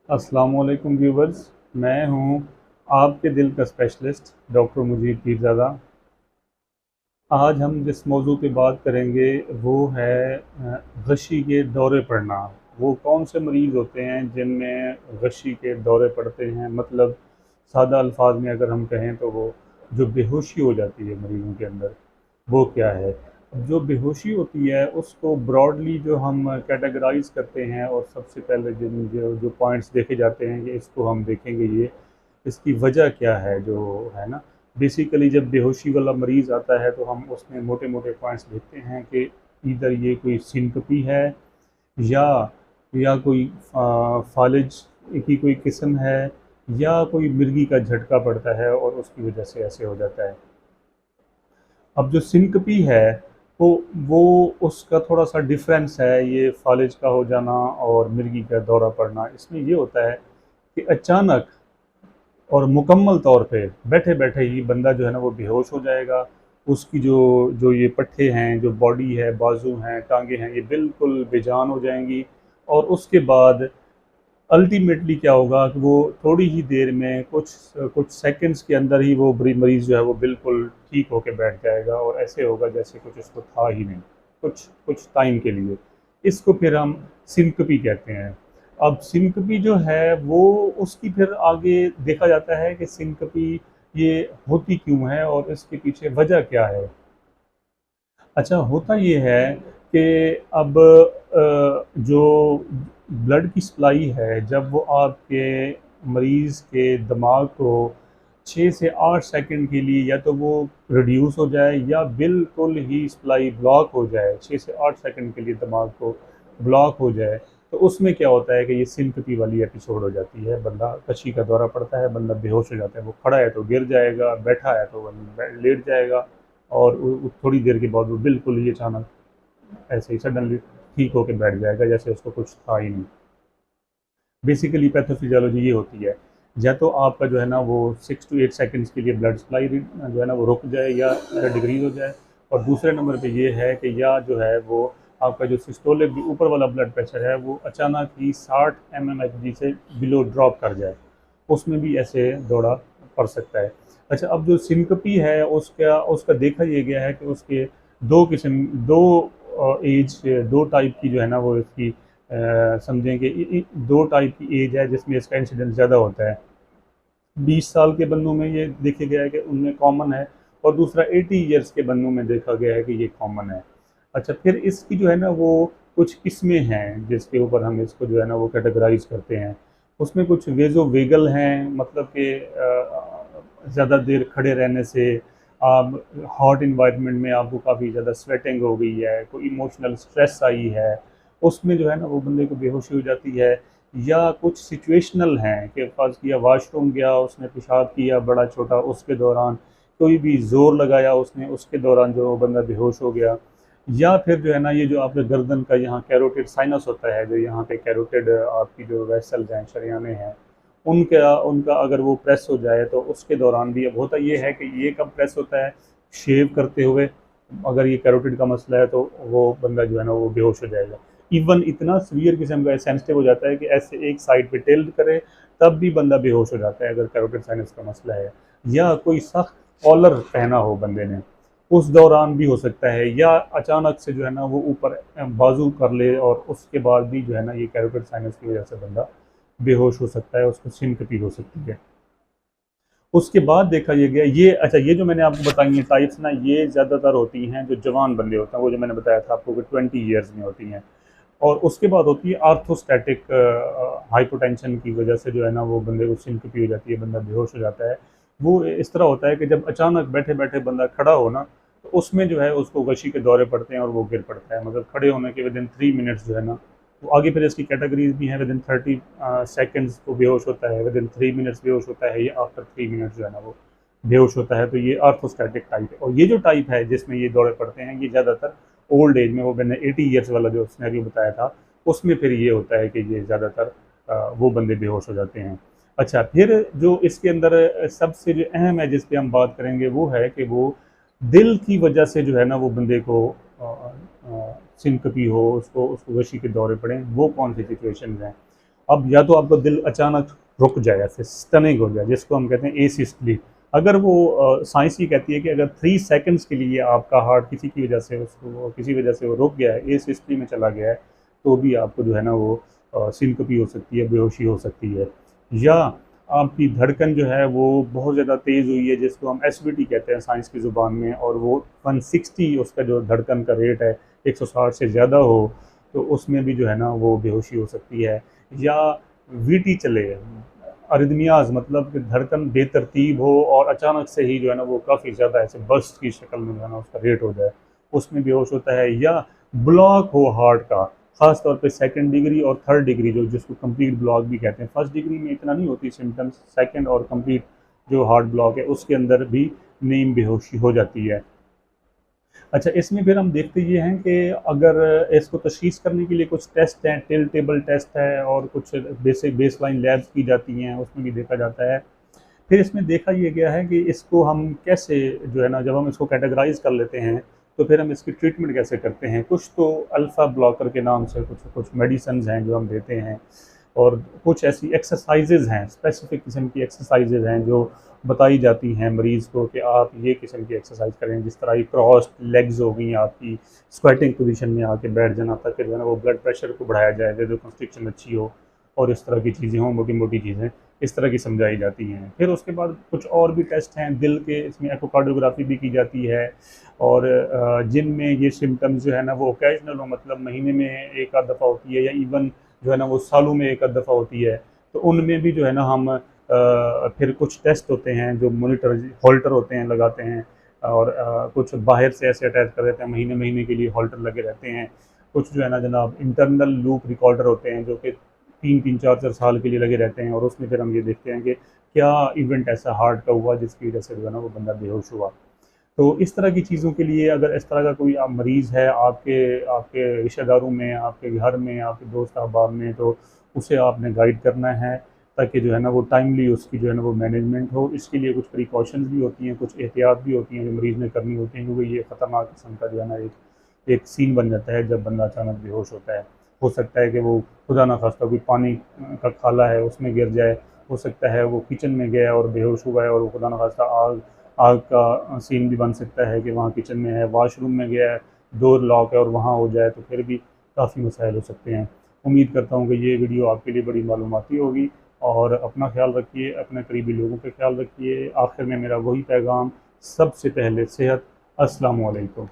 अस्सलाम वालेकुम व्यूवर्स। मैं हूं आपके दिल का स्पेशलिस्ट डॉक्टर मुजीब पीरज़ादा। आज हम जिस मौजू पे बात करेंगे वो है गशी के दौरे पड़ना। वो कौन से मरीज़ होते हैं जिनमें गशी के दौरे पड़ते हैं, मतलब सादा अल्फाज में अगर हम कहें तो वो जो बेहोशी हो जाती है मरीज़ों के अंदर, वो क्या है। जो बेहोशी होती है उसको ब्रॉडली जो हम कैटेगराइज करते हैं, और सबसे पहले जिन जो जो पॉइंट्स देखे जाते हैं कि इसको हम देखेंगे, ये इसकी वजह क्या है जो है ना। बेसिकली जब बेहोशी वाला मरीज़ आता है तो हम उसमें मोटे मोटे पॉइंट्स देखते हैं कि इधर ये कोई सिनकपी है, या कोई फालिज की कोई किस्म है, या कोई मिर्गी का झटका पड़ता है और उसकी वजह से ऐसे हो जाता है। अब जो सिनकपी है वो वो उसका थोड़ा सा डिफरेंस है, ये फालिज का हो जाना और मिर्गी का दौरा पड़ना। इसमें ये होता है कि अचानक और मुकम्मल तौर पे बैठे बैठे ही बंदा जो है ना वो बेहोश हो जाएगा। उसकी जो जो ये पट्टे हैं, जो बॉडी है, बाजू हैं, टांगे हैं, ये बिल्कुल बेजान हो जाएंगी। और उसके बाद अल्टीमेटली क्या होगा कि वो थोड़ी ही देर में, कुछ कुछ सेकंड्स के अंदर ही वो मरीज़ जो है वो बिल्कुल ठीक होके बैठ जाएगा, और ऐसे होगा जैसे कुछ उसको था ही नहीं, कुछ कुछ टाइम के लिए। इसको फिर हम सिनकपी कहते हैं। अब सिनकपी जो है वो, उसकी फिर आगे देखा जाता है कि सिनकपी ये होती क्यों है और इसके पीछे वजह क्या है। अच्छा, होता ये है कि अब जो ब्लड की सप्लाई है, जब वो आपके मरीज़ के दिमाग को 6 से 8 सेकंड के लिए या तो वो रिड्यूस हो जाए या बिल्कुल ही सप्लाई ब्लॉक हो जाए, 6 से 8 सेकंड के लिए दिमाग को ब्लॉक हो जाए, तो उसमें क्या होता है कि ये सिंपथी वाली एपिसोड हो जाती है। बंदा कशी का दौरा पड़ता है, बंदा बेहोश हो जाता है। वो खड़ा है तो गिर जाएगा, बैठा है तो वो लेट जाएगा, और थोड़ी देर के बाद वो बिल्कुल ही अचानक ऐसे ही सडनली ठीक होके बैठ जाएगा जैसे उसको कुछ था ही नहीं। बेसिकली पैथोफिजियोलॉजी ये होती है, या तो आपका जो है ना वो 6 to 8 सेकंड्स के लिए ब्लड सप्लाई जो है ना वो रुक जाए या डिक्रीज हो जाए, और दूसरे नंबर पे ये है कि या जो है वो आपका जो सिस्टोलिक ऊपर वाला ब्लड प्रेशर है वो अचानक ही 60 mmHg से बिलो ड्रॉप कर जाए, उसमें भी ऐसे दौड़ा पड़ सकता है। अच्छा, अब जो सिनकपी है उसका उसका देखा ये गया है कि उसके दो किस्म, दो एज, दो टाइप की जो है ना वो इसकी समझें कि दो टाइप की एज है जिसमें इसका इंसिडेंस ज़्यादा होता है। 20 साल के बंदों में ये देखा गया है कि उनमें कॉमन है, और दूसरा 80 ईयर्स के बंदों में देखा गया है कि ये कॉमन है। अच्छा, फिर इसकी जो है ना वो कुछ किस्में हैं जिसके ऊपर हम इसको जो है ना वो कैटेगराइज करते हैं। उसमें कुछ वेजो वेगल हैं, मतलब कि ज़्यादा देर खड़े रहने से, आप हॉट इन्वायरमेंट में आपको काफ़ी ज़्यादा स्वेटिंग हो गई है, कोई इमोशनल स्ट्रेस आई है, उसमें जो है ना वो बंदे को बेहोशी हो जाती है। या कुछ सिचुएशनल हैं कि फ़र्ज़ किया वाशरूम गया, उसने पेशाब किया बड़ा छोटा, उसके दौरान कोई भी ज़ोर लगाया उसने, उसके दौरान जो बंदा बेहोश हो गया। या फिर जो है ना ये जो आपके गर्दन का यहाँ कैरोटिड साइनस होता है, जो यहाँ पे कैरोटिड आपकी जो वेसल्स हैं, शरेयानें हैं, उनका उनका अगर वो प्रेस हो जाए तो उसके दौरान भी। अब होता ये है कि ये कब प्रेस होता है, शेव करते हुए। अगर ये कैरोटिड का मसला है तो वो बंदा जो है ना वो बेहोश हो जाएगा। इवन इतना सीवियर किस्म का सेंसिटिव हो जाता है कि ऐसे एक साइड पे टिल्ट करे तब भी बंदा बेहोश हो जाता है अगर कैरोटिड साइनस का मसला है। या कोई सख्त कॉलर पहना हो बंदे ने, उस दौरान भी हो सकता है। या अचानक से जो है ना वो ऊपर बाजू कर ले और उसके बाद भी जो है ना ये कैरोटिड साइनस की वजह से बंदा बेहोश हो सकता है, उसको सिनकपी हो सकती है। उसके बाद देखा ये गया ये, अच्छा, ये जो मैंने आपको बताई हैं टाइप्स ना, ये ज़्यादातर होती हैं जो जवान बंदे होते हैं, वो जो मैंने बताया था आपको कि 20 ईयर्स में होती हैं। और उसके बाद होती है आर्थोस्टैटिक हाइपोटेंशन की वजह से जो है ना वो बंदे को सिनकपी हो जाती है, बंदा बेहोश हो जाता है। वो इस तरह होता है कि जब अचानक बैठे बैठे बंदा खड़ा हो ना, तो उसमें जो है उसको गशी के दौरे पड़ते हैं और वो गिर पड़ता है। मतलब खड़े होने के विदिन 3 मिनट्स जो है ना, तो आगे फिर इसकी कैटेगरीज भी हैं। विदिन 30 सेकेंड्स वो बेहोश होता है, विदिन 3 मिनट्स बेहोश होता है, या आफ्टर 3 मिनट्स जो है ना वो बेहोश होता है। तो ये आर्थोस्टैटिक टाइप है। और ये जो टाइप है जिसमें ये दौरे पड़ते हैं, ये ज़्यादातर ओल्ड एज में, वो मैंने 80 ईयर्स वाला जो सिनेरियो बताया था उसमें फिर ये होता है कि ये ज़्यादातर वो बंदे बेहोश हो जाते हैं। अच्छा, फिर जो इसके अंदर सबसे जो अहम है जिस पे हम बात करेंगे वो है कि वो दिल की वजह से जो है ना वो बंदे को सिनकपी हो, उसको उसको वशी के दौरे पड़े, वो कौन सी सिचुएशन हैं। अब या तो आपका दिल अचानक रुक जाए, ऐसे स्टनिंग हो जाए, जिसको हम कहते हैं एसिस्टली। अगर वो साइंस ये कहती है कि अगर 3 सेकंड्स के लिए आपका हार्ट किसी की वजह से उसको किसी वजह से वो रुक गया है, एसिस्टली में चला गया है, तो भी आपको जो है ना वो सिनकोपी हो सकती है, बेहोशी हो सकती है। या आपकी धड़कन जो है वो बहुत ज़्यादा तेज़ हुई है, जिसको हम एसवीटी कहते हैं साइंस की ज़ुबान में, और वो 160 उसका जो धड़कन का रेट है 160 से ज़्यादा हो, तो उसमें भी जो है ना वो बेहोशी हो सकती है। या वीटी चले, अरिदमियाज मतलब कि धड़कन बेतरतीब हो और अचानक से ही जो है ना वो काफ़ी ज़्यादा ऐसे बर्स्ट की शक्ल में जो है ना उसका रेट हो जाए, उसमें बेहोश होता है। या ब्लॉक हो हार्ट का, ख़ास तौर पे सेकंड डिग्री और थर्ड डिग्री, जो जिसको कंप्लीट ब्लॉक भी कहते हैं। फर्स्ट डिग्री में इतना नहीं होती सिम्टम्स, सेकंड और कंप्लीट जो हार्ट ब्लॉक है उसके अंदर भी नीम बेहोशी हो जाती है। अच्छा, इसमें फिर हम देखते ये हैं कि अगर इसको तशख़ीस करने के लिए कुछ टेस्ट हैं, टिल टेबल टेस्ट है और कुछ बेसिक बेसलाइन लैब्स की जाती हैं, उसमें भी देखा जाता है। फिर इसमें देखा ये गया है कि इसको हम कैसे जो है ना, जब हम इसको कैटेगराइज़ कर लेते हैं, तो फिर हम इसकी ट्रीटमेंट कैसे करते हैं। कुछ तो अल्फ़ा ब्लॉकर के नाम से कुछ कुछ मेडिसिन्स हैं जो हम देते हैं, और कुछ ऐसी एक्सरसाइजेज़ हैं, स्पेसिफ़िक किस्म की एक्सरसाइजेज़ हैं जो बताई जाती हैं मरीज़ को कि आप ये किस्म की एक्सरसाइज करें, जिस तरह ये क्रॉस्ड लेग्स हो गई आपकी, स्क्वेटिंग पोजीशन में आके बैठ जाना ताकि जो है ना वो ब्लड प्रेशर को बढ़ाया जाए, वेज़ो कंस्ट्रिक्शन अच्छी हो, और इस तरह की चीज़ें हों, मोटी-मोटी चीज़ें इस तरह की समझाई जाती हैं। फिर उसके बाद कुछ और भी टेस्ट हैं, दिल के, इसमें एकोकार्डियोग्राफी भी की जाती है, और जिनमें ये सिम्पटम्स जो है ना वो ओकेजनल हो, मतलब महीने में 1 आध दफ़ा होती है, या इवन जो है ना वो सालों में 1 आध दफ़ा होती है, तो उनमें भी जो है ना हम फिर कुछ टेस्ट होते हैं जो मॉनिटर होल्टर होते हैं, लगाते हैं, और कुछ बाहर से ऐसे अटैच कर देते हैं, महीने महीने के लिए होल्टर लगे रहते हैं। कुछ जो है ना जनाब इंटरनल लूप रिकॉर्डर होते हैं जो कि 3-3 4-4 साल के लिए लगे रहते हैं, और उसमें फिर हम ये देखते हैं कि क्या इवेंट ऐसा हार्ट का हुआ जिसकी वजह से जो है ना वो बंदा बेहोश हुआ। तो इस तरह की चीज़ों के लिए अगर इस तरह का कोई आप मरीज़ है आपके आपके रिश्तेदारों में, आपके घर में, आपके दोस्त अहबाब में, तो उसे आपने गाइड करना है ताकि जो है ना वो टाइमली उसकी जो है ना वो मैनेजमेंट हो। इसके लिए कुछ प्रिकॉशंस भी होती हैं, कुछ एहतियात भी होती हैं जो मरीज़ ने करनी होती हैं, क्योंकि ये ख़तरनाक किस्म का जो है ना एक एक सीन बन जाता है जब बंदा अचानक बेहोश होता है। हो सकता है कि वो खुदा ना खास्ता कोई पानी का खाला है उसमें गिर जाए, हो सकता है वो किचन में गया और बेहोश हुआ है, और वो खुदा ना खास्ता आग आग का सीन भी बन सकता है कि वहाँ किचन में है, वॉशरूम में गया है, डोर लॉक है और वहाँ हो जाए, तो फिर भी काफ़ी मसाइल हो सकते हैं। उम्मीद करता हूँ कि ये वीडियो आपके लिए बड़ी मालूमाती होगी, और अपना ख्याल रखिए, अपने करीबी लोगों का ख्याल रखिए। आखिर में मेरा वही पैगाम, सबसे पहले सेहत। अस्सलामु अलैकुम।